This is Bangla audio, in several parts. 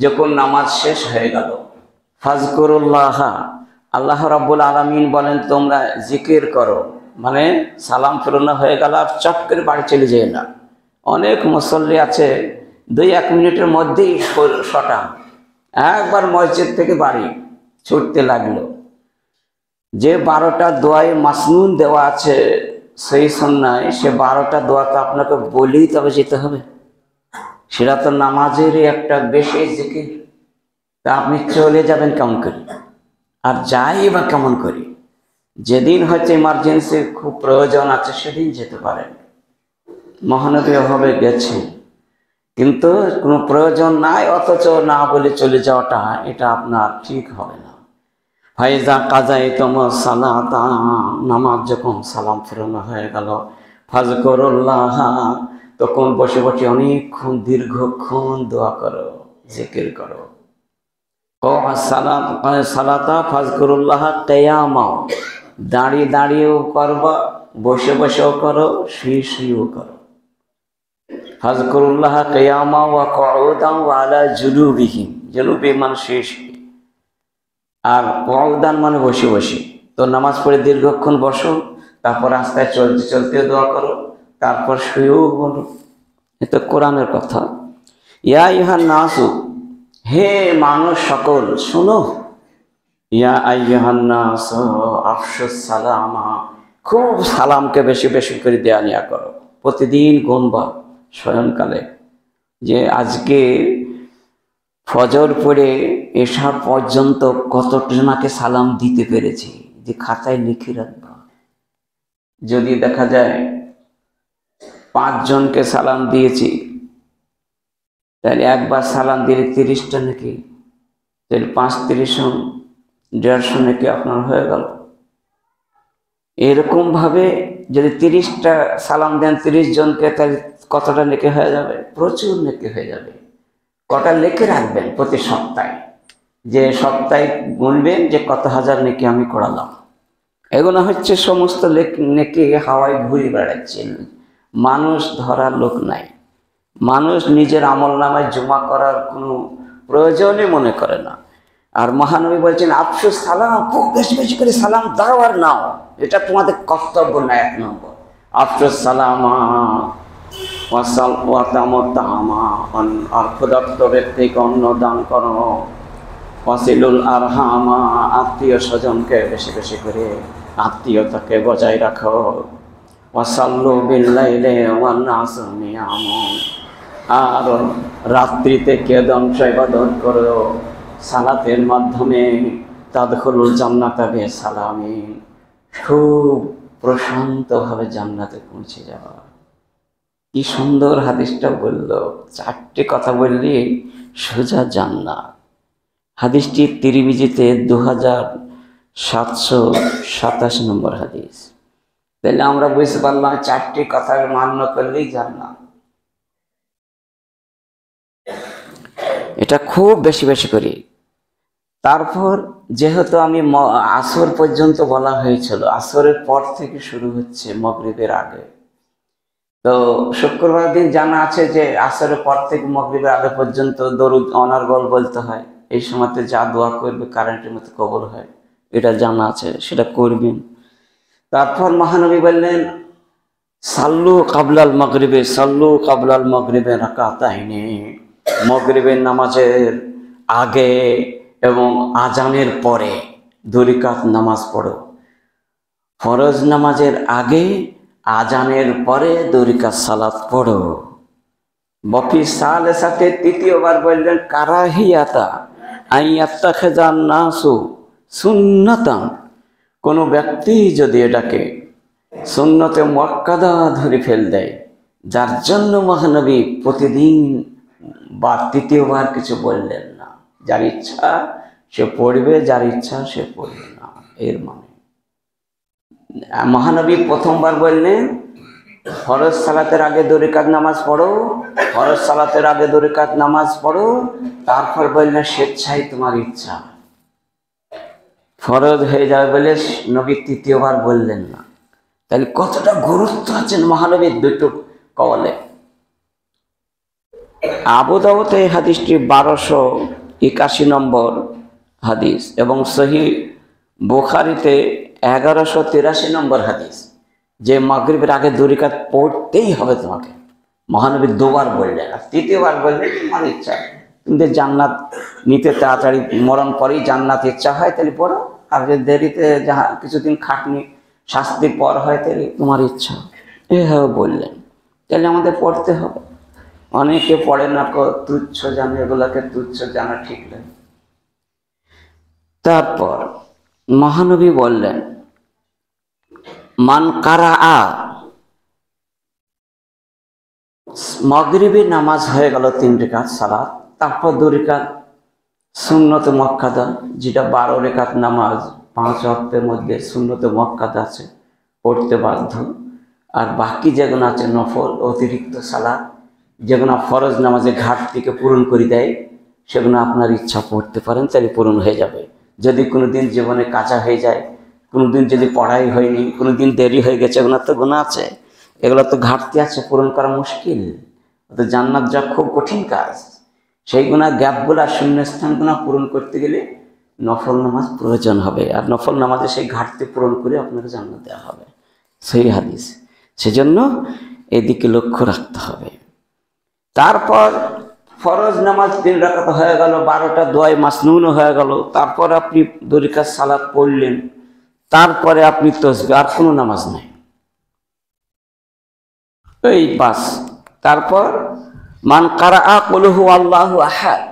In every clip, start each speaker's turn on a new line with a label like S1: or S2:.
S1: যখন নামাজ শেষ হয়ে গেল, ফাজকুরুল্লাহ, আল্লাহ রাব্বুল আলামিন বলেন তোমরা জিকির করো, মানে সালাম ফিরানো হয়ে গেল আর চট করে বাড়ি চলে যায় না। অনেক মুসল্লি আছে 2-1 মিনিটের মধ্যেই শটা, একবার মসজিদ থেকে বাড়ি ছুটতে লাগলো। যে 12টা দোয়ায় মাসনুন দেওয়া আছে সেই সুন্নায়, সে 12টা দোয়া তো আপনাকে বলেই তবে যেতে হবে। সেটা তো নামাজেরই একটা বেশি জিকির। তা আপনি চলে যাবেন কেমন করে, আর যাই বা কেমন করে? যেদিন হয়তো ইমার্জেন্সি খুব প্রয়োজন আছে সেদিন যেতে পারেন। মহানবী ভাবে গেছেন, কিন্তু কোনো প্রয়োজন নাই অথচ না বলে চলে যাওয়াটা, এটা আপনার ঠিক হবে না। ফাইজা কাজাই তোমার সালাতা, নামাজ যখন সালাম ফেরানো হয়ে গেল, ফাজকুরুল্লাহ, তখন বসে বসে অনেকক্ষণ দীর্ঘক্ষণ দোয়া করো, জিকির করো। সালাতা ফাজকুরুল্লাহ কিয়ামা, দাঁড়িয়ে দাঁড়িয়েও করবা, বসে বসেও করো, শুয়ে শুয়েও করো। ফাজকুরুল্লাহ কিয়ামা ওয়া কুউদান ওয়া আলা জুনুবিহিম, জুনুবি মানে শুয়ে শুয়ে, আর কুউদান মানে বসে বসে। তো নামাজ পড়ে দীর্ঘক্ষণ বসো, তারপর রাস্তায় চলতে চলতে দোয়া করো, তারপর শুয়েও বলো। এটা কোরআনের কথা। ইয়া আইয়ুহান নাসু, হে মানুষ সকল শোনো। ইয়া আইয়ুহান নাসু আফশুস সালামা, খুব সালামকে বেশি বেশি করে দেয়া নেয়া করো। প্রতিদিন গুনবা শয়নকালে যে আজকে ফজর পড়ে এশা পর্যন্ত কতজনাকে সালাম দিতে পেরেছি, যে খাতায় লিখে রাখবা। যদি দেখা যায় 5 জনকে সালাম দিয়েছি, তাহলে একবার সালাম দিলে 30টা নাকি, তাহলে 5 30 150 নাকি আপনার হয়ে গেল। এরকম ভাবে যদি 30টা সালাম দেন 30 জনকে, তাহলে কতটা নেকি হয়ে যাবে? প্রচুর নেকি হয়ে যাবে। কটা লিখে রাখবেন প্রতি সপ্তাহে, যে সপ্তাহে গুনবেন যে কত হাজার নেকি আমি করালাম। এগুলো হচ্ছে সমস্ত নেকি হাওয়ায় ঘুরে বেড়াচ্ছে, মানুষ ধরার লোক নাই। মানুষ নিজের আমল নামায় জমা করার কোনো প্রয়োজনই মনে করে না। আর মহানবী বলছেন আফসুস সালাম, খুব বেশি বেশি করে সালাম দাও আর নাও, এটা তোমাদের কর্তব্য না। 1 নম্বর আফসুস সালামা আর ক্ষুধার্ত ব্যক্তিকে অন্ন দান করো, ওয়াসিলুল আরহামা, আত্মীয় স্বজনকে বেশি বেশি করে আত্মীয়তাকে বজায় রাখো, ওয়াসাল্লু বিল্লাইলি ওয়ান নাসু নিয়াম, আর রাত্রিতে কেদংশ ইবাদত করো, সালাতের মাধ্যমে তাদখুলুল জান্নাতা বিসালামিন, খুব প্রশান্তভাবে জান্নাতে পৌঁছে যাওয়া। কি সুন্দর হাদিসটা বলল, 4টে কথা বললি সোজা জান্নাত। হাদিসটি তিরমিজিতে 2727 নম্বর হাদিস। তাহলে আমরা বুঝতে পারলাম 4টি কথা মান্য করলেই জান্নাত। এটা খুব বেশি বেশি করি। তারপর যেহেতু আমি আসর পর্যন্ত বলা হয়েছিল, আসরের পর থেকে শুরু হচ্ছে মাগরিবের আগে। তো শুক্রবার দিন জানা আছে যে আসরের পর থেকে মাগরিবের আগে পর্যন্ত দরুদ অনার্গল বলতে হয়। এই সময়তে যা দোয়া করবে কারেন্টের মতো কবুল হয়, এটা জানা আছে, সেটা করবেন। তারপর মহানবী বললেন সাল্লু কাবলাল মাগরিবে, সাল্লু কাবলাল মাগরিবে রাকাতাইনি, মাগরিবের নামাজের আগে এবং আজানের পরে 2 রাকাত নামাজ পড়ো। ফরজ নামাজের আগে, আজানের পরে 2 রাকাত সালাত পড়ো। বফি সালেসাতে, তৃতীয়বার বললেন কারাহিয়াতা আইয়াত্তাখিযান নাসু সুন্নাতান, কোনো ব্যক্তি যদি এটাকে সুন্নতে মুআক্কাদা ধরে ফেল দেয়, যার জন্য মহানবী প্রতিদিন বা তৃতীয়বার কিছু বললেন না। যার ইচ্ছা সে পড়বে, যার ইচ্ছা সে পড়বে না, এর মানে মহানবী প্রথমবার বললেন ফরজ সালাতের আগে 2 রাকাত নামাজ পড়ো, ফরজ সালাতের আগে 2 রাকাত নামাজ পড়ো। তারপর বললেন স্বেচ্ছায় তোমার ইচ্ছা, ফরজ হয়ে যাবে বলে নবী তৃতীয়বার বললেন না। তাহলে কতটা গুরুত্ব আছেন মহানবীর 2টো কওলে। আবু দাউদে এই হাদিসটি 1281 নম্বর হাদিস এবং সহিহ বুখারীতে 1183 নম্বর হাদিস, যে মাগরিবের আগে 2 রাকাত পড়তেই হবে তোমাকে। মহানবী দুবার বললেন, আর তৃতীয়বার বললেন তোমার ইচ্ছা, তুমি জান্নাত নিতে তাড়াতাড়ি মরণ পরেই জান্নাত ইচ্ছা হয় তাহলে পড়ো, আর যদি দেরিতে কিছুদিন খাটনি শাস্তির পর হয় তাহলে তোমার ইচ্ছা। এভাবে বললেন, তাহলে আমাদের পড়তে হবে। অনেকে পড়ে না, তুচ্ছ জানে, এগুলাকে তুচ্ছ জানা ঠিক লাগে। তারপর মহানবী বললেন, মান কারাআ, মাগরিবের নামাজ হয়ে গেল 3 রাকাত সালাত, তারপর 2 রাকাত সুন্নত মুআক্কাদা, যেটা 12 রাকাত নামাজ 5 ওয়াক্তের মধ্যে সুন্নত মুআক্কাদা আছে, পড়তে বাধ্য। আর বাকি যেগুলো আছে নফল অতিরিক্ত সালাত, যেগুলো ফরজ নামাজে ঘাটতিকে পূরণ করে দেয়, সেগুলো আপনার ইচ্ছা পড়তে পারেন, তাহলে পূরণ হয়ে যাবে। যদি কোনো দিন জীবনে কাঁচা হয়ে যায়, কোনো দিন যদি পড়াই হয়নি, কোনো দিন দেরি হয়ে গেছে, এগুলো তো গুনাহ আছে, এগুলো তো ঘাটতি আছে, পূরণ করা মুশকিল। তো জান্নাত যা খুব কঠিন কাজ, সেই গুনাহ গ্যাপগুলা, শূন্যস্থানগুলো পূরণ করতে গেলে নফল নামাজ প্রয়োজন হবে, আর নফল নামাজে সেই ঘাটতি পূরণ করে আপনাকে জান্নাত দেওয়া হবে, সেই হাদিস। সেজন্য এদিকে লক্ষ্য রাখতে হবে। তারপর ফরজ নামাজ 3 রাকাত হয়ে গেল, 12টা দোয়া মাসনুন হয়ে গেল, তারপর আপনি 2 রাকাত সালাত পড়লেন, তারপরে আপনি তাসবিহ, আর কোনো নামাজ নাই, এই বাস। তারপর মান কারাআ কুল হুয়াল্লাহু আহাদ,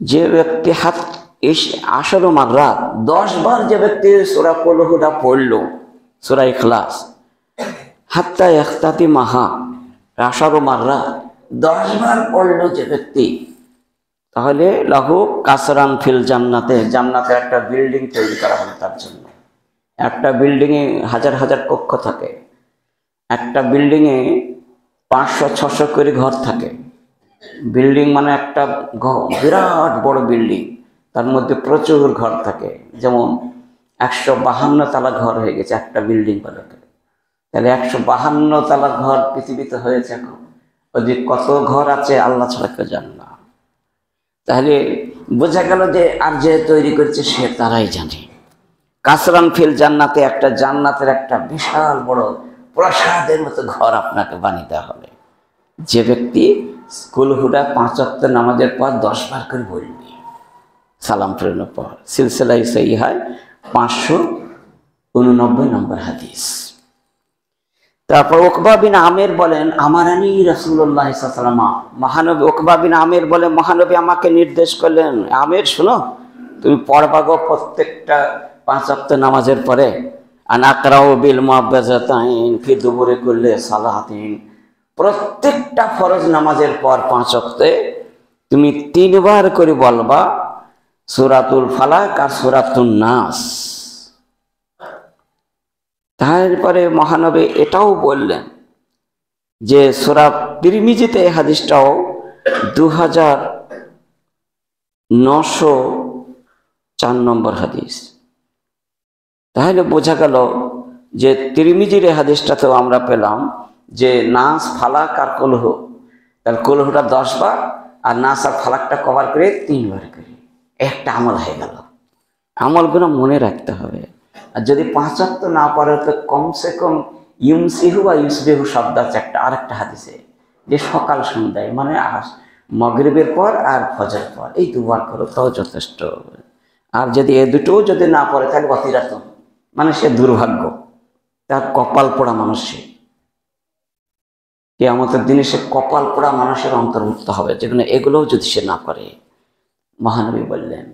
S1: যে ব্যক্তি 10 মাররাত 10 বার যে ব্যক্তি সূরা কুল হুটা পড়ল, সূরা ইখলাস, হাত্তা ইখতাতিমাহা 10 মাররাত 10 বার পড়ল যে ব্যক্তি, তাহলে লাহু কাসরান ফিল জান্নাতে, জান্নাতে একটা বিল্ডিং তৈরি করা হবে তার জন্য। একটা বিল্ডিংয়ে হাজার হাজার কক্ষ থাকে, একটা বিল্ডিংয়ে 500-600 করে ঘর থাকে। বিল্ডিং মানে একটা বিরাট বড় বিল্ডিং, তার মধ্যে প্রচুর ঘর থাকে, যেমন 152 তলা ঘর হয়ে গেছে একটা বিল্ডিং বানাতে। তাহলে 152 তলা ঘর পৃথিবীতে হয়েছে, এখন ওই কত ঘর আছে আল্লাহ ছাড়া কেউ জানে না। তাহলে বোঝা গেল যে আর যে তৈরি করেছে সে তারাই জানে। কাসরান ফিল জান্নাতে, একটা জান্নাতের একটা বিশাল বড় প্রাসাদের মতো ঘর আপনাকে বানিয়ে দেওয়া হবে। যে ব্যক্তি কুল হুটা 5 ওয়াক্ত নামাজের পর 10 বার করে বলবে, সালাম ফেরানোর পর, সিলসিলায় সহিহ 589 নম্বর হাদিস। তারপর উকবা বিন আমের বলেন, আমারানি রাসূলুল্লাহ সাল্লাল্লাহু আলাইহি ওয়াসাল্লাম, মহানবী উকবা বিন আমের বলে, মহানবী আমাকে নির্দেশ করলেন, আমের শোনো, তুমি পড়বা গো প্রত্যেকটা 5 ওয়াক্ত নামাজের পরে, আনাকরাউ বিল মুআব্বাযাতাইন ফি দুবুরি কুল্লি সালাতিন, প্রত্যেকটা ফরজ নামাজের পর 5 ওয়াক্তে তুমি 3 বার করে বলবা সূরাতুল ফালাক আর সূরাতুন নাস। তারপরে মহানবী এটাও বললেন যে সূরা তিরমিজিতে এই হাদিসটাও 2904 নম্বর হাদিস। তাহলে বোঝা গেল যে তিরমিজির এই হাদিসটাতেও আমরা পেলাম যে নাস, ফালাক আর কুলহ, তার কুলহটা 10 বার আর নাস আর ফালাকটা কভার করে 3 বার করে, একটা আমল হয়ে গেল। আমলগুলো মনে রাখতে হবে। আর যদি 5 ওয়াক্ত না পড়ে তো কমসে কম ইউমসিহু বা ইউসবিহু শব্দ আছে একটা আরেকটা হাদিসে, যে সকাল সন্ধ্যায়, মানে মাগরিবের পর আর ফজর পর, এই 2 বার করো তাও যথেষ্ট। আর যদি এ দুটোও যদি না পড়ে তাহলে অতিরাত, মানে সে দুর্ভাগ্য, তার কপাল পোড়া মানুষ, সে কিয়ামতের দিনে সে কপাল পোড়া মানুষের অন্তর্ভুক্ত হবে, যেখানে এগুলোও যদি সে না করে। মহানবী বললেন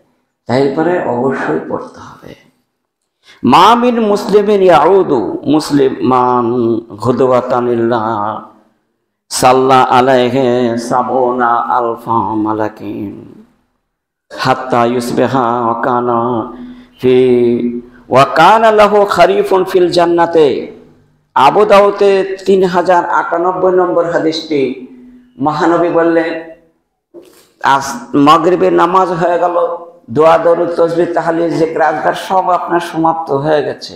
S1: তারপরে অবশ্যই পড়তে হবে। মা মিন মুসলিমিন ইয়াউদু মুসলিমান গুদওয়াতান ইল্লা সাল্লা আলাইহি সাবুনা আলফা মালাকিন হাত্তা ইউসবিহা ওয়া কানা লাহু খারিফুন ফিল জান্নাতে। আবু দাউদে 3098 নম্বর হাদিসটি। মহানবী বললেন, আজ মাগরিবের নামাজ হয়ে গেল, দোয়া দরুদ তাসবিহ তাহলিল জিকির আজকার সব আপনার সমাপ্ত হয়ে গেছে,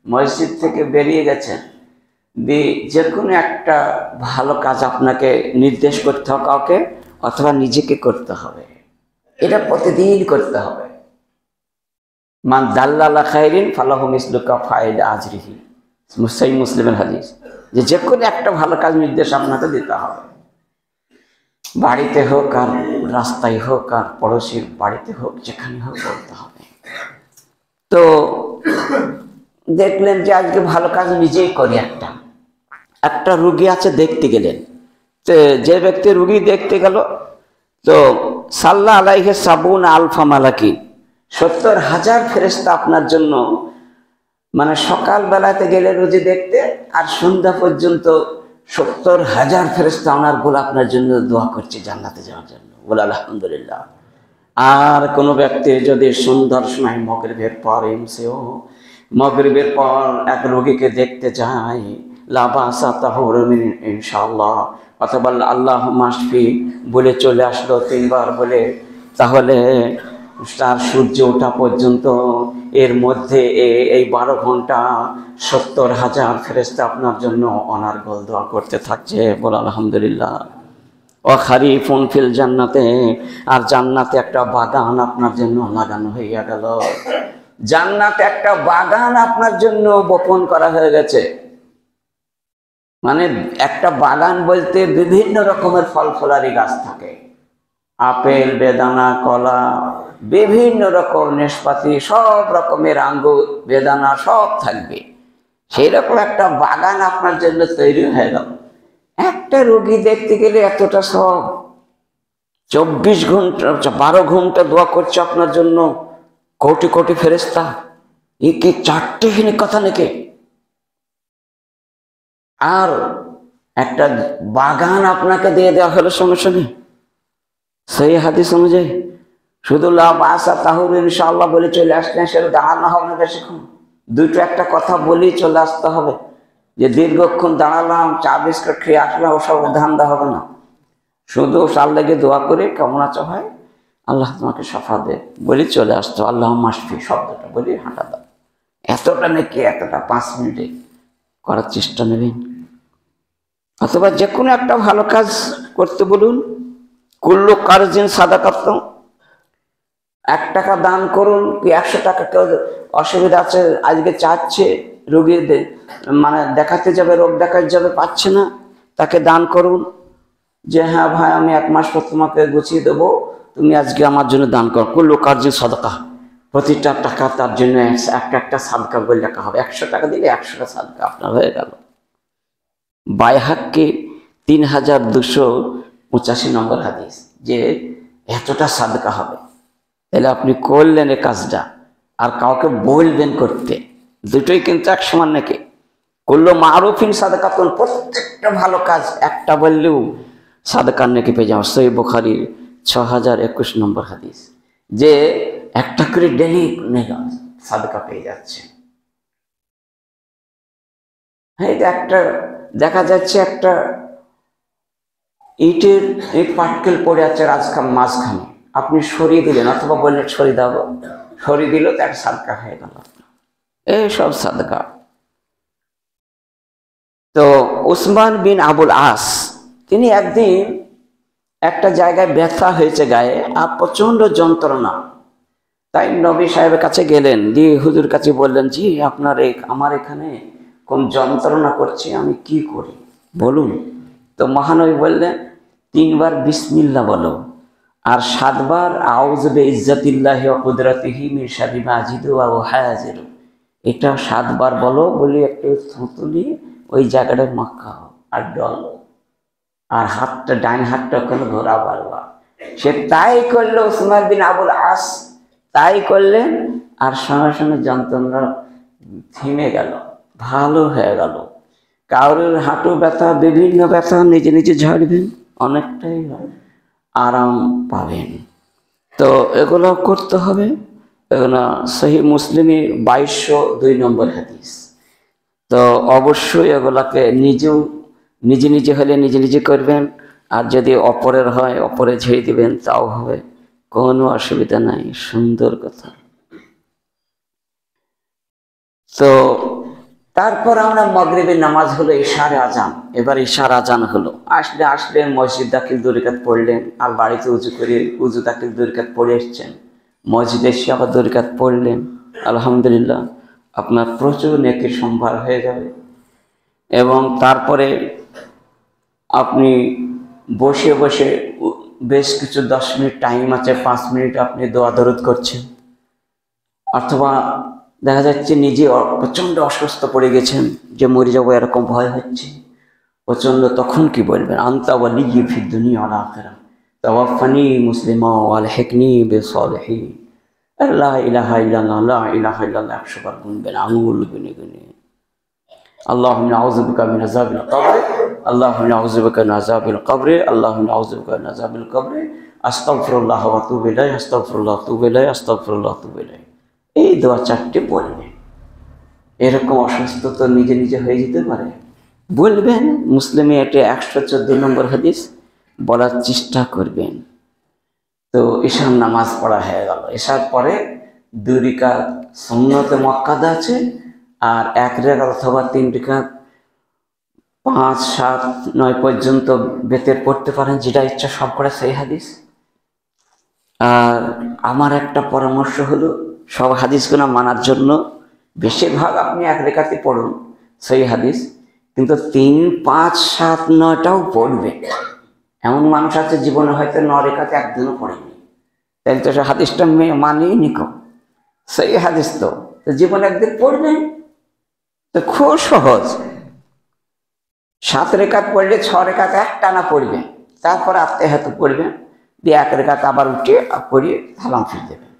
S1: মসজিদ থেকে বেরিয়ে গেছেন, যে কোনো একটা ভালো কাজ আপনাকে নির্দেশ করতে হবে কাউকে, অথবা নিজেকে করতে হবে। এটা প্রতিদিন করতে হবে। মান দাল্লালা খায়রিন ফালাহু মিসলু কাফাইল আজরিহি, সহিহ মুসলিমের হাদিস। যে কোনো একটা ভালো কাজ নির্দেশ আপনাকে দিতে হবে, বাড়িতে হোক আর রাস্তায় হোক আর পড়োশির বাড়িতে হোক, যেখানে হোক বলতে হবে। তো দেখলেন যে আজকে ভালো কাজ নিজেই করি। একটা রুগী আছে, দেখতে গেলেন। তো যে ব্যক্তি রুগী দেখতে গেল, তো সাল্লা আলাইহি সাবুন আলফা মালাকি, 70,000 ফেরেশতা আপনার জন্য, মানে সকাল বেলাতে গেলে রোজী দেখতে, আর সন্ধ্যা পর্যন্ত 70,000 ফেরেশতা ওনার গোলা আপনার জন্য দোয়া করছে জান্নাতে যাওয়ার জন্য। বলে আলহামদুলিল্লাহ। আর কোনো ব্যক্তি যদি সন্ধ্যার সময় মাগরিবের পর এমসেও মাগরিবের পর এক রোগীকে দেখতে যায়, লা বাসা তাহুরু মিন ইনশাআল্লাহ, অথবা আল্লাহ মাশফি বলে চলে আসলো 3 বার বলে, তাহলে তার সূর্য ওঠা পর্যন্ত এর মধ্যে এই 12 ঘন্টা 70,000 ফেরেশতা আপনার জন্য অনার্গল দোয়া করতে থাকছে। বলে আলহামদুলিল্লাহ। ও খারিফুন ফিল জান্নাতে, আর জান্নাতে একটা বাগান আপনার জন্য লাগানো হইয়া গেল। জান্নাতে একটা বাগান আপনার জন্য বপন করা হয়ে গেছে। মানে একটা বাগান বলতে বিভিন্ন রকমের ফল ফলারি গাছ থাকে, আপেল, বেদানা, কলা, বিভিন্ন রকম নেশপাতি, সব রকমের আঙ্গুর, বেদানা সব থাকবে। সেই রকম একটা বাগান আপনার জন্য তৈরি হয়ে গেল। একটা রোগী দেখতে গেলে এতটা সব, 24 ঘন্টা 12 ঘন্টা দোয়া করছে আপনার জন্য কোটি কোটি ফেরেশতা। এ কি 4টেখানি কথা নাকি? আর একটা বাগান আপনাকে দিয়ে দেওয়া হলো সঙ্গে সঙ্গে, সেই হাদিস অনুযায়ী। শুধু লা বাসা তাহুরু ইনশাআল্লাহ বলে চলে আসলেন, সেটা দাঁড়ানো হবে না বেশিক্ষণ। দুটো একটা কথা বলেই চলে আসতে হবে, যে দীর্ঘক্ষণ দাঁড়ালাম, চা বিস্কুট খেয়ে আসলাম, ওসব ধান্দা হবে না। শুধু সাল লেগে দোয়া করে কেমন আছো ভাই, আল্লাহ তোমাকে সাফা দে বলে চলে আসতো। আল্লাহ মাশফি শব্দটা বলি হাঁটা দাও। এতটা নাকি এতটা 5 মিনিটে করার চেষ্টা নেবেন। অথবা যে কোনো একটা ভালো কাজ করতে বলুন। কুল্লু কারজিন সাদাকাত, 1 টাকা দান করুন কি 100 টাকা। কেউ অসুবিধা আছে, আজকে চাচ্ছে রোগীদের, মানে দেখাতে যাবে, রোগ দেখাতে যাবে, পাচ্ছে না, তাকে দান করুন। যে হ্যাঁ ভাই, আমি 1 মাস পর তোমাকে গুছিয়ে দেবো, তুমি আজকে আমার জন্য দান করো। কুল্লু কারজিন সাদাকা, প্রতিটা টাকা তার জন্য একটা সাদকা বলে লেখা হবে। 100 টাকা দিলে 100টা সাদকা আপনার হয়ে গেল। বাইহাক্কি 3285 নম্বর হাদিস, যে এতটা সাদকা হবে। তাহলে আপনি করলেন এই কাজটা, আর কাউকে বলবেন করতে, দুটোই কিন্তু এক সমান নাকি? কুল্লু মারুফিন সাদাকাতুন, প্রত্যেকটা ভালো কাজ একটা বললেও সাদাকার নাকি পেয়ে যাও। সহিহ বুখারীর 6021 নম্বর হাদিস, যে একটা করে ডেলি সাদাকা পেয়ে যাচ্ছে। হ্যাঁ, একটা দেখা যাচ্ছে একটা ইট পাটকেল পড়ে আছে মাঝখানে, আপনি সরিয়ে দিলেন, অথবা বললেন সরিয়ে দাও, সরিয়ে দিল, তো একটা সাদকা হয়ে গেল। এই সব সাদকা। তো উসমান বিন আবুল আস, তিনি একদিন একটা জায়গায় ব্যথা হয়েছে গায়ে, আর প্রচন্ড যন্ত্রণা। তাই নবী সাহেবের কাছে গেলেন, দিয়ে হুজুর কাছে বললেন, জি আমার এখানে কোন যন্ত্রণা করছে, আমি কি করি বলুন। তো মহানবী বললেন, 3 বার বিসমিল্লাহ বলো, আর 7 বার আউযু বিইজ্জাতিল্লাহি ওয়া কুদরাতিহি মিন শাররি মা আজিদু ওয়া উহাযিরু। এটা 7 বার বলো, বলি একটু থুতনি ওই জায়গাটায় মাখাও আর ডলো, আর হাতটা, ডাইন হাতটা ওখানে ঘোরা বারবার। সে তাই করলো, উসমান বিন আবুল আস তাই করলেন, আর সঙ্গে সঙ্গে যন্ত্রণা থেমে গেল, ভালো হয়ে গেল। কারোর হাঁটু ব্যথা, বিভিন্ন ব্যথা নিজে নিজে ঝাড়বেন, অনেকটাই আরাম পাবেন। তো এগুলো করতে হবে। এগুলো সহিহ মুসলিমে 2202 নম্বর হাদিস। তো অবশ্যই এগুলাকে নিজে নিজে হলে নিজে নিজে করবেন, আর যদি অপরের হয় অপরে ঝেড়ে দিবেন, তাও হবে, কোনো অসুবিধা নাই। সুন্দর কথা। তো তারপর আমরা মাগরিবের নামাজ হলো, ইশার আজান, এবার ইশার আজান হলো, আসলেন মসজিদ দাখিল 2 রাকাত পড়লেন, আর বাড়িতে উজু করে উজু দাখিল 2 রাকাত পড়ে এসছেন, মসজিদে এসে আবার 2 রাকাত পড়লেন, আলহামদুলিল্লাহ আপনার প্রচুর নেকির সম্ভার হয়ে যাবে। এবং তারপরে আপনি বসে বসে বেশ কিছু 10 মিনিট টাইম আছে, 5 মিনিট আপনি দোয়া দরুদ করছেন, অথবা দেখা যাচ্ছে নিজে প্রচণ্ড অসুস্থ পড়ে গেছেন, যে মরে যাবো এরকম ভয় হচ্ছে প্রচণ্ড, তখন কি বলবেন? আনতা ওয়ালিয়্যি ফিদ দুনিয়া ওয়াল আখিরাহ তাওয়াফানি মুসলিমা ওয়া আলহিকনি বিসসালিহিন। লা ইলাহা ইল্লাল্লাহ, লা ইলাহা ইল্লাল্লাহ 100 বার গুনবেন আঙুল গুনে গুনে। আল্লাহুম্মা আউযু বিকা মিন আযাবিল কবর, আল্লাহুম্মা আউযু বিকা মিন আযাবিল কবর, আল্লাহুম্মা আউযু বিকা মিন আযাবিল কবর, আস্তাগফিরুল্লাহ ওয়া আতুবু ইলাইহি, আস্তাগফিরুল্লাহ ওয়া আতুবু ইলাইহি, আস্তাগফিরুল্লাহ ওয়া আতুবু ইলাইহি। এই দোয়া 4টি বলবেন। এরকম অসুস্থ তো নিজে নিজে হয়ে যেতে পারে, বলবেন। মুসলিমে এটা 114 নম্বর হাদিস, বলার চেষ্টা করবেন। তো ঈশার নামাজ পড়া হয়ে গেল। ঈশার পরে 2 রাকাত সুন্নতে মুআক্কাদা আছে, আর 1 রাকাত অথবা 3 রাকাত 5, 7, 9 পর্যন্ত বেতের পড়তে পারেন, যেটা ইচ্ছা সব করে সেই হাদিস। আর আমার একটা পরামর্শ হলো, সব হাদিসগুলো মানার জন্য বেশিরভাগ আপনি 1 রাকাতই পড়ুন সেই হাদিস, কিন্তু 3, 5, 7, 9টাও পড়বে। এমন মানুষ আছে জীবনে হয়তো 9 রাকাত একদিনও পড়েনি, তাই তো সে হাদিসটা মানেই নিক, সেই হাদিস তো জীবনে একদিন পড়বেন, তো খুব সহজ। 7 রাকাত পড়লে 6 রাকাত একটানা পড়বেন, তারপর আত্মাহিয়াত পড়বেন, দিয়ে 1 রাকাত আবার উঠে পড়িয়ে সালাম ফিরে দেবেন।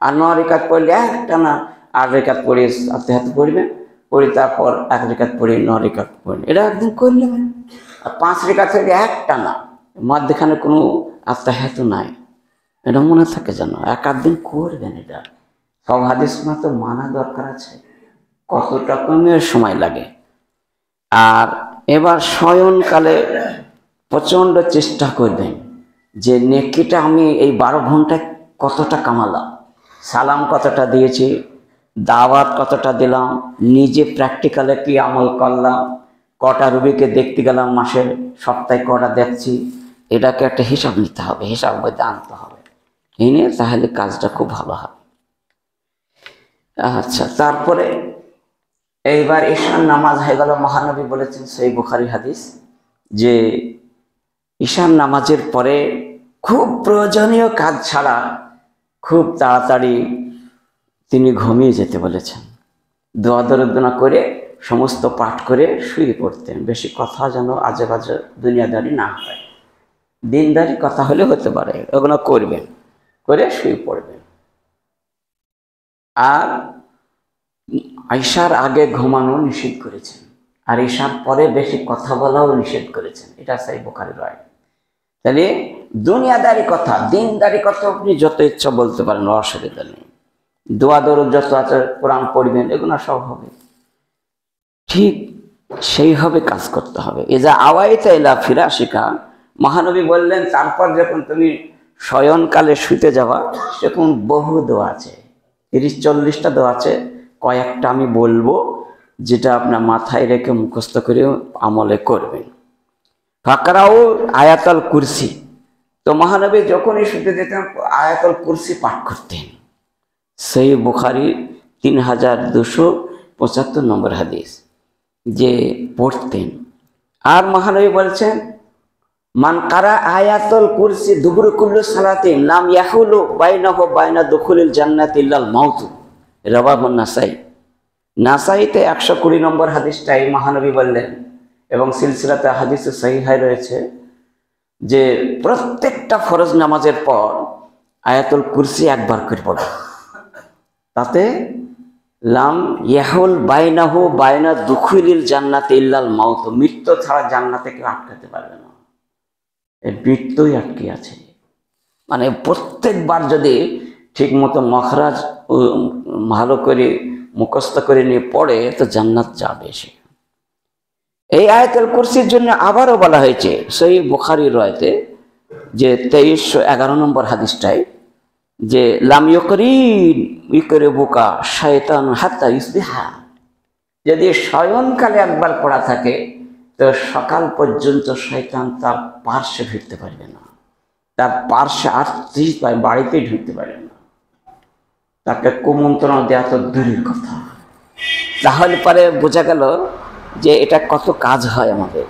S1: আর 9 রাকাত পড়লে একটানা 8 রাকাত পড়ে আত্মাহিয়াত পড়বেন, পড়ে তারপর 1 রাকাত পড়ে 9 রাকাত পড়বেন। এটা একদিন করলে হয়। আর 5 রাকাত হলে একটানা, মাঝখানে কোনো আত্মাহিয়াত নাই, এটা মনে থাকে যেন। 1-8 দিন করবেন এটা। সব হাদিস তো মানা দরকার আছে, কতটা কমের সময় লাগে। আর এবার শয়নকালে প্রচণ্ড চেষ্টা করবেন যে নেকিটা আমি এই 12 ঘন্টায় কতটা কামালাম, সালাম কতটা দিয়েছি, দাওয়াত কতটা দিলাম, নিজে প্র্যাকটিক্যালে কি আমল করলাম, কটা রুগীকে দেখতে গেলাম মাসে, সপ্তাহে কটা দেখছি, এটাকে একটা হিসাব নিতে হবে, হিসাব মধ্যে আনতে হবে, এনে তাহলে কাজটা খুব ভালো হবে। আচ্ছা, তারপরে এইবার ঈশার নামাজ হয়ে গেল। মহানবী বলেছেন সেই বুখারী হাদিস যে ঈশার নামাজের পরে খুব প্রয়োজনীয় কাজ ছাড়া খুব তাড়াতাড়ি তিনি ঘুমিয়ে যেতে বলেছেন। দোয়া দরুদ করে সমস্ত পাঠ করে শুয়ে পড়তেন। বেশি কথা যেন আজে বাজে দুনিয়াদারি না হয়, দিনদারি কথা হলে হতে পারে, ওগুলো করবেন, করে শুয়ে পড়বেন। আর ঈশার আগে ঘুমানো নিষেধ করেছেন, আর ঈশার পরে বেশি কথা বলাও নিষেধ করেছেন। এটা সেই বুখারী রায়। তাহলে দুনিয়াদারি কথা, দিনদারি কথা আপনি যত ইচ্ছা বলতে পারেন, অসুবিধা নেই। দোয়া দরুদ যত আছে, কোরআন পড়বেন, এগুলো সব হবে। ঠিক সেইভাবে কাজ করতে হবে। এজা আওয়াইতা ইলা ফিরাশিকা, মহানবী বললেন তারপর যখন তুমি শয়নকালে শুতে যাওয়া, সেরকম বহু দোয়া আছে, 30-40টা দোয়া আছে। কয়েকটা আমি বলবো, যেটা আপনার মাথায় রেখে মুখস্থ করে আমলে করবেন। ফাকরাউ আয়াতুল কুরসি, তো মহানবী যখনই শুতে যেতেন আয়াতুল কুরসি পাঠ করতেন। সেই বুখারী 3275 নম্বর হাদিস যে পড়তেন। আর মহানবী বলছেন, মান কারা আয়াতুল কুরসি দুবুর কুল্লু সালাতিন লাম ইয়াহুলু বাইনাহু বাইনা দুখুলিল জান্নাতি ইল্লাল মাউত, রাওয়াহু নাসাই। নাসাইতে 120 নম্বর হাদিসটাই মহানবী বললেন, এবং সিলসিলাতে হাদিসে সহিহায় রয়েছে যে প্রত্যেকটা ফরজ নামাজের পর আয়াতুল কুরসি একবার করে পড়ো, তাতে লাম ইয়াহুল বাইনাহু বাইনা দুখুলিল জান্নাতি ইল্লাল মাউত, মৃত্যু ছাড়া জান্নাতে কেউ আটকাতে পারবে না। এই মৃত্যুই আটকে আছে। মানে প্রত্যেকবার যদি ঠিক মতো মখরাজ ভালো করে মুখস্থ করে নিয়ে পড়ে, তো জান্নাত যাবে সে। এই আয়াতুল কুরসির জন্য আবারও বলা হয়েছে সেই বুখারীর রায়তে যে 2311 নম্বর হাদিসটাই, যে লাম ইউকরিবুকা শায়তান হাত্তা ইসবিহা, যদি শয়নকালে একবার পড়া থাকে তো সকাল পর্যন্ত শয়তান তার পার্শ্বে ফিরতে পারবে না, তার পার্শ্বে আর বাড়িতেই ঢুকতে পারবে না, তাকে কুমন্ত্রণা দেওয়া তো দূরের কথা। তাহলে পরে বোঝা গেল যে এটা কত কাজ হয় আমাদের,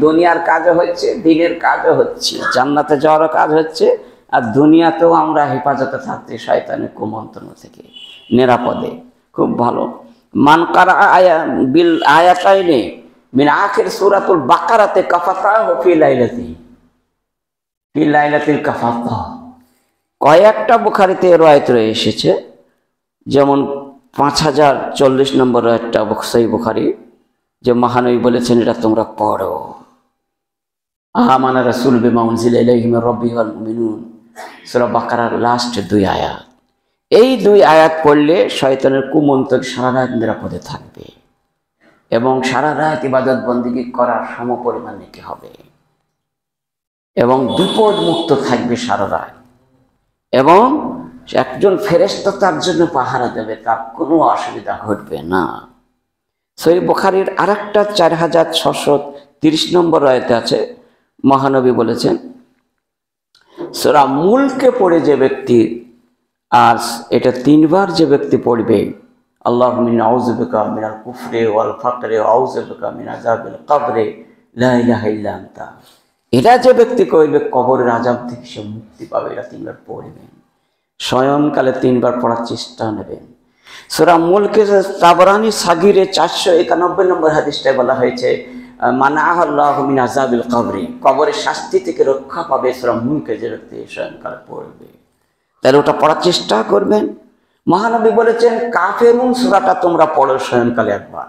S1: দুনিয়ার কাজও হচ্ছে, দিনের কাজও হচ্ছে, জান্নাতে যাওয়ারও কাজ হচ্ছে, আর দুনিয়াতেও আমরা হেফাজতে থাকছি শয়তানের কুমন্ত্রণা থেকে, নিরাপদে। খুব ভালো। মান কারা বিল আয়াতাইনি মিন আখির সূরাতুল বাকারাতে কাফাতাহু ফি লাইলাতিল কাফাতাহ। কয়েকটা বুখারীতে রওয়ায়াত এসেছে, যেমন 5040 নম্বর একটা সহিহ বুখারী, যে মহানবী বলেছেন এটা তোমরা পড়ো, আমানা রাসূল বিমা উনজিলা ইলাইহি মির রাব্বিহি ওয়াল মুমিনুন, সূরা বাকারার লাস্ট 2 আয়াত। এই 2 আয়াত পড়লে শয়তানের কুমন্ত্রক সারা রাত নিরাপদে থাকবে এবং সারা রাত ইবাদত বন্দেগী করার সমপরিমাণ নেকি হবে এবং বিপদ মুক্ত থাকবে সারা রাত, এবং একজন ফেরেশতা তার জন্য পাহারা দেবে, তার কোনো অসুবিধা ঘটবে না। সহিহ বুখারীর আরেকটা 4630 নম্বর আয়াতে আছে, মহানবী বলেছেন সূরা মুলকে পড়ে যে ব্যক্তি, আর এটা 3 বার যে ব্যক্তি পড়বে, আল্লাহুম্মা ইন্নী আউযু বিকা মিনাল কুফরি ওয়াল ফাকরি ওয়া আউযু বিকা মিন আযাবিল কবরি লা ইলাহা ইল্লা আনতা, এটা যে ব্যক্তি কইবে কবরের আযাব থেকে সে মুক্তি পাবে, এটা 3 বার পড়বেন। শয়নকালে 3 বার পড়ার চেষ্টা নেবেন। সূরা মুলকে তাবরানী সাগীরে 491 নম্বর হাদিসটায় বলা হয়েছে মানাআল্লাহু মিন আযাবিল কবরি, কবরের শাস্তি থেকে রক্ষা পাবে সূরা মুলকে যে ব্যক্তি শয়নকালে পড়বে। তাহলে ওটা পড়ার চেষ্টা করবেন। মহানবী বলেছেন কাফেরুন সূরাটা তোমরা পড়ো শয়নকালে একবার,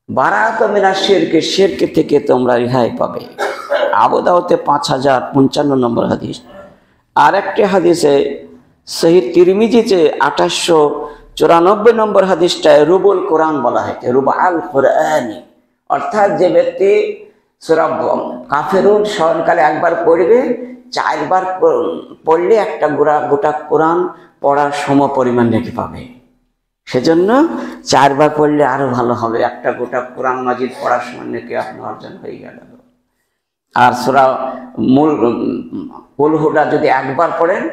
S1: বারাআতুম মিনাশ শিরকি, শিরক থেকে তোমরা রেহাই পাবে। আবু দাউদে 5055 নম্বর হাদিস। আর একটি হাদিসে সহিহ তিরমিজিতে 2894 নম্বর হাদিসটায় রুবুল কোরআন বলা হয়েছে, রুবাল কোরআনি, অর্থাৎ যে ব্যক্তি সূরা কাফেরুন শয়নকালে একবার পড়বে, 4 বার পড়লে একটা গোটা কোরআন পড়ার সমপরিমাণ নেকি পাবে। সেজন্য 4 বার পড়লে আরো ভালো হবে, একটা গোটা কোরআন মাজিদ পড়ার সময় নেকি আপনি অর্জন হয়ে গেল। আর সূরা কুল হুয়া যদি একবার পড়েন,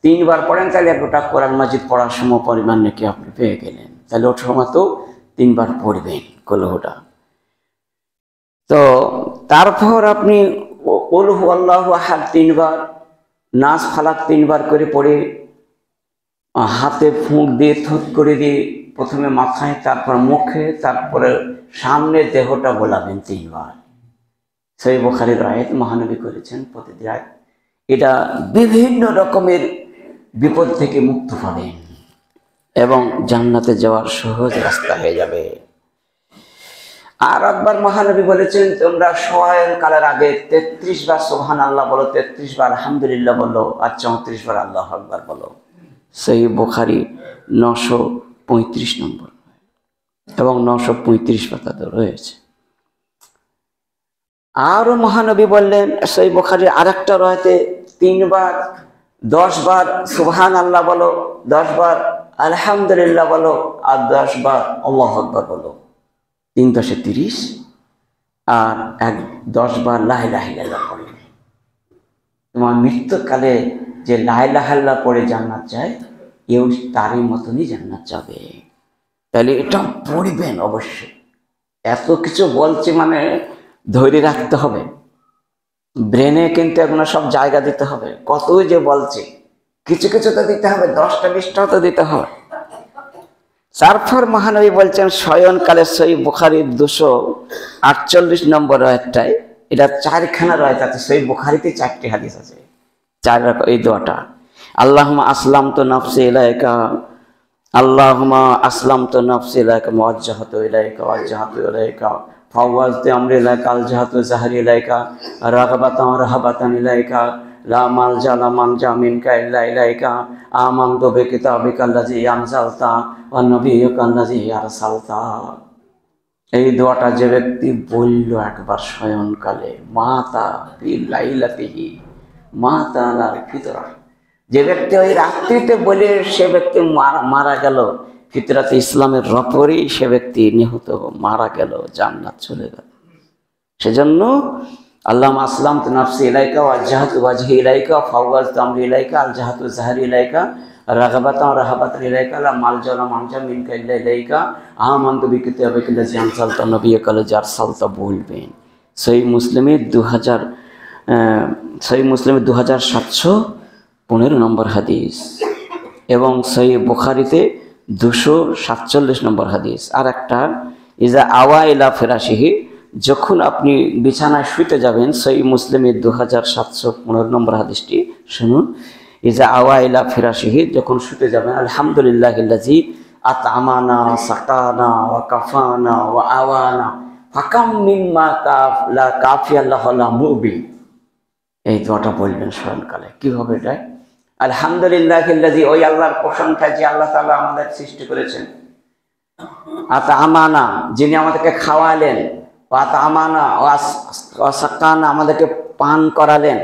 S1: 3 বার পড়েন, তাহলে গোটা কোরআন মাজিদ পড়ার সমপরিমাণ নাকি আপনি পেয়ে গেলেন। তাহলে ওর সময় তো 3 বার পড়বেন কুল হুয়া। তো তারপর আপনি কুল হুয়াল্লাহু আহাদ 3 বার, নাস ফালাক 3 বার করে পড়ে হাতে ফুঁক দিয়ে থুত করে দিয়ে প্রথমে মাথায়, তারপর মুখে, তারপরে সামনে দেহটা গোলাবেন 3 বার। সহিহ বুখারীর আয়াত মহানবী করেছেন প্রতিদিন। এটা বিভিন্ন রকমের বিপদ থেকে মুক্ত পাবেন এবং জান্নাতে যাওয়ার সহজ রাস্তা হয়ে যাবে। আর একবার মহানবী বলেছেন তোমরা শয়নকালের আগে 33 বার সুবহানাল্লাহ বলো, 33 বার আলহামদুলিল্লাহ বলো, আর 34 বার আল্লাহু আকবার বলো। সহিহ বুখারী 935 নম্বর এবং 935 পাতাতে রয়েছে। আরো মহানবী বললেন সহিহ বুখারীর আরেকটা রয়েছে 3 বার 10 বার সুবহানাল্লাহ বলো, 10 বার আলহামদুলিল্লাহ বলো, আর 10 বার আল্লাহু আকবার বলো। 3 × 10 = 30, আর 10 বার লা ইলাহা ইল্লাল্লাহ পড়ো। তোমার মৃত্যুকালে যে লা ইলাহা ইল্লাল্লাহ পড়ে জান্নাত যায়, এও তারই মতনই জান্নাত যাবে। তাহলে এটা পড়বেন অবশ্যই। এত কিছু বলছি মানে ধৈর্য রাখতে হবে, ব্রেনে কিন্তু এগুলো সব জায়গা দিতে হবে। কতই যে বলছি, কিছু কিছু তো দিতে হবে, 10টা 20টাও তো দিতে হবে। তারপর মহানবী বলছেন শয়নকালে সহিহ বুখারীর 248 নম্বর আয়াতটায়, এটা 4খানা আয়াত আছে, সহিহ বুখারীতে 4টি হাদিস আছে, 4 এই দোয়াটা, আল্লাহুম্মা আসলামতু নাফসি ইলাইকা, আল্লাহুম্মা আসলামতু নাফসি ইলাইকা মুওয়াজ্জাহাতু ইলাইকা ওয়াজ্জাহাতু ইলাইকা ফাওয়াজতু আমরি ইলাইকা আলজাহাতু যাহরি ইলাইকা রাগাবাতান রাহাবাতান ইলাইকা লা মালজা লা মানজা মিনকা ইল্লা ইলাইকা আমানতু বিকিতাবিকাল্লাযী আনজালতা ওয়ান নাবিয়্যিকাল্লাযী আরসালতা। এই দোয়াটা যে ব্যক্তি বলল একবার শয়নকালে, মাতা ফি লাইলাতিহি মাতা আলাল ফিতরা, যে ব্যক্তি ওই রাত্রিতে বলে সে ব্যক্তি মারা গেল, ফিতরাতে ইসলামের রপরেই সে ব্যক্তি নিহত মারা গেল, জান্নাত চলে গেল। সেজন্য আল্লাহুম্মা আসলামতু নাফসি ইলাইকা ওয়া ওয়াজজাহতু ওয়াজহি ইলাইকা ফাওয়াজতু আমরি ইলাইকা আলজাহাতু যাহরি ইলাইকা রাগাবাতান ওয়া রাহাবাতান ইলাইকা লা মালজা ওয়া লা মানজা মিনকা ইল্লা ইলাইকা আমানতু বিকিতাবিকা আল্লাযী আনজালতা নাবিয়্যাকা আল্লাযী আরসালতা বলবেন। সহিহ মুসলিমের 2715 নম্বর হাদিস এবং সহিহ বুখারীতে 247 নম্বর হাদিস। আর একটা ইজা আওয়া ইলা ফিরাশিহি, যখন আপনি বিছানায় শুতে যাবেন, সহিহ মুসলিমের 2715 নম্বর হাদিসটি শুনুন। ইজা আওয়া ইলা ফিরাশিহি, যখন শুতে যাবেন, আলহামদুলিল্লাহিল্লাযী আত'আমানা সাকানা ওয়া কাফানা ওয়া আওয়ানা ফাকাম মিম্মা লা কাফিয়া লাহু লা মুবি। এই দোয়াটা বলবেন স্মরণকালে। কি হবে এটা? আলহামদুলিল্লাহিল্লাযী, ওই আল্লাহর প্রশংসা যে আল্লাহ তাআলা আমাদের সৃষ্টি করেছেন। আত'আমানা, যিনি আমাদেরকে খাওয়ালেন, ওয়া আত'আমানা ওয়া সাকানা, আমাদেরকে পান করালেন,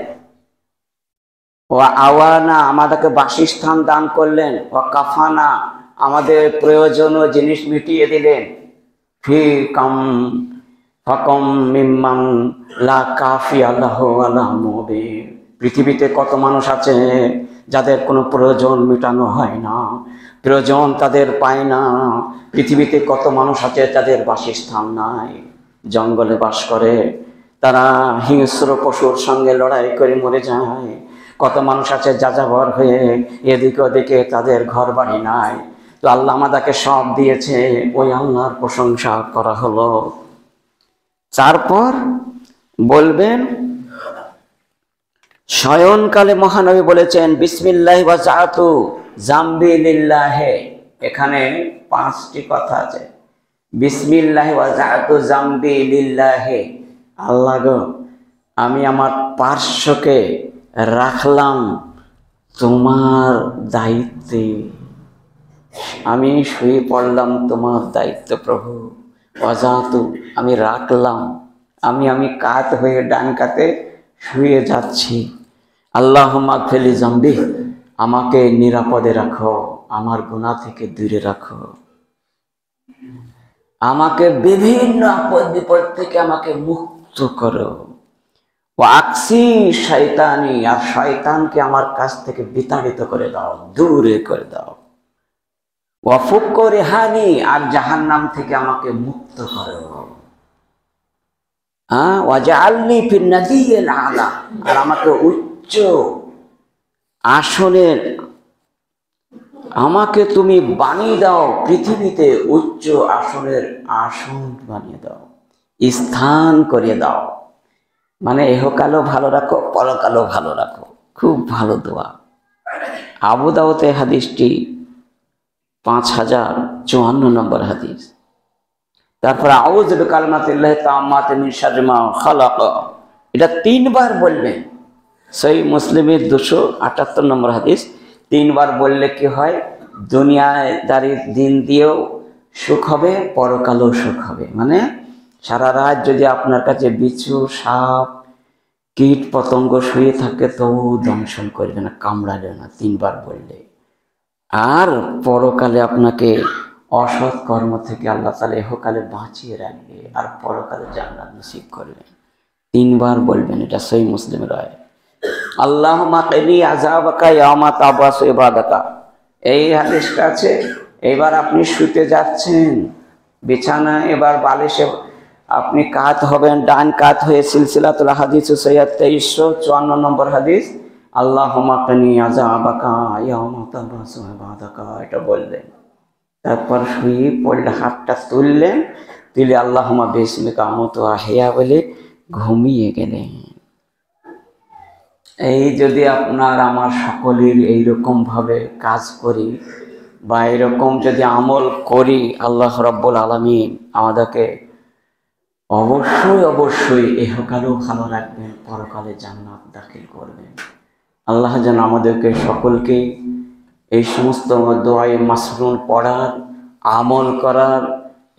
S1: ওয়া আওয়ানা, আমাদেরকে বাসস্থান দান করলেন, ওয়া কাফানা, আমাদের প্রয়োজনীয় জিনিস মিটিয়ে দিলেন। ফাকাম মিম্মান লা কাফিয়া লাহু ওয়া লা মুবি। পৃথিবীতে কত মানুষ আছে যাদের কোনো প্রয়োজন মেটানো হয় না, প্রয়োজন তাদের পায় না। পৃথিবীতে কত মানুষ আছে যাদের বাসস্থান নাই, জঙ্গলে বাস করে, তারা হিংস্র পশুর সঙ্গে লড়াই করে মরে যায়। কত মানুষ আছে যাযাবর হয়ে এদিকে ওদিকে, তাদের ঘর বাড়ি নাই। তো আল্লাহ আমাদেরকে সব দিয়েছে, ওই আল্লাহর প্রশংসা করা হলো। তারপর বলবেন, শয়নকালে মহানবী বলেছেন বিসমিল্লাহি ওয়াজআতু জামবি লিল্লাহি। এখানে 5টি কথা আছে। বিসমিল্লাহি ওয়াজআতু জামবি লিল্লাহি, আল্লাহ গো, আমি আমার পার্শ্বকে রাখলাম তোমার দায়িত্বে, আমি শুয়ে পড়লাম তোমার দায়িত্ব প্রভু। ওয়াজআতু, আমি রাখলাম, আমি কাত হয়ে ডান কাতে শুয়ে যাচ্ছি। আল্লাহুম্মা গফিরলি জামবি, আমাকে নিরাপদে রাখো, আমার গুনাহ থেকে দূরে রাখো, আমাকে বিভিন্ন আপদ বিপদ থেকে আমাকে মুক্ত করো। ওয়া আকসি শয়তানি, আর শয়তানকে আমার কাছ থেকে বিতাড়িত করে দাও, দূরে করে দাও। ওয়া ফুক্ক রিহানি, আর জাহান্নাম থেকে আমাকে মুক্ত করো। ওয়াজআলনি ফিন নাদিয়িল আলা, আর আমাকে উচ্চ আসনের, আমাকে তুমি বানিয়ে দাও, পৃথিবীতে উচ্চ আসনের আসন বানিয়ে দাও, স্থান করে দাও। মানে ইহকালও ভালো রাখো, পরকালও ভালো রাখো। খুব ভালো দোয়া। আবু দাউদে হাদিসটি 5054 নম্বর হাদিস। তারপর আউযু বিকালিমাতিল্লাহি তাম্মাতি মিন শাররি মা খালাক, এটা 3 বার বলবেন। সহিহ মুসলিমের 278 নম্বর হাদিস। 3 বার বললে কি হয়? দুনিয়াদারির দিন দিয়েও সুখ হবে, পরকালেও সুখ হবে। মানে সারা রাত যদি আপনার কাছে বিচ্ছু, সাপ, কীট পতঙ্গ শুয়ে থাকে, তবু দংশন করবে না, কামড়াবে না 3 বার বললে। আর পরকালে আপনাকে অসৎ কর্ম থেকে আল্লাহ তাআলা ইহকালে বাঁচিয়ে রাখবে, আর পরকালে জান্নাত নসিব করবেন। 3 বার বলবেন, এটা সহিহ মুসলিমের আয়াত। আল্লাহুম্মা কিনি আযাবাকা ইয়াওমা তাবাসু ইবাদাকা, এই হাদিসটা আছে। এবার আপনি শুতে যাচ্ছেন বিছানায়, এবার বালিশে আপনি কাত হবেন, ডান কাত হয়ে। সিলসিলাতুল হাদিস সৈয়দ 2354 নম্বর হাদিস। আল্লাহুম্মা কিনি আযাবাকা ইয়াওমা তাবাসু ইবাদাকা, এটা বললেন। তারপর শুয়ে পড়লে হাতটা তুললেন, তুলে আল্লাহুম্মা বিসমিকা আমুতু ওয়া আহইয়া বলে ঘুমিয়ে গেলেন। এই যদি আপনার আমার সকলের এইরকম ভাবে কাজ করি বা এরকম যদি আমল করি, আল্লাহ রাব্বুল আলামিন আমাদেরকে অবশ্যই ইহকালেও ভালো রাখবেন, পরকালে জান্নাত দাখিল করবেন। আল্লাহ যেন আমাদেরকে সকলকে এই সমস্ত দোয়ায়ে মাসনুন পড়ার, আমল করার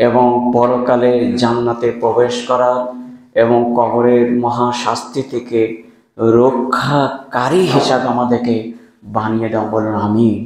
S1: এবং পরকালে জান্নাতে প্রবেশ করার এবং কবরের মহাশাস্তি থেকে রক্ষাকারী হিসাবে আমাদেরকে বানিয়ে দাও, বলুন আমিন।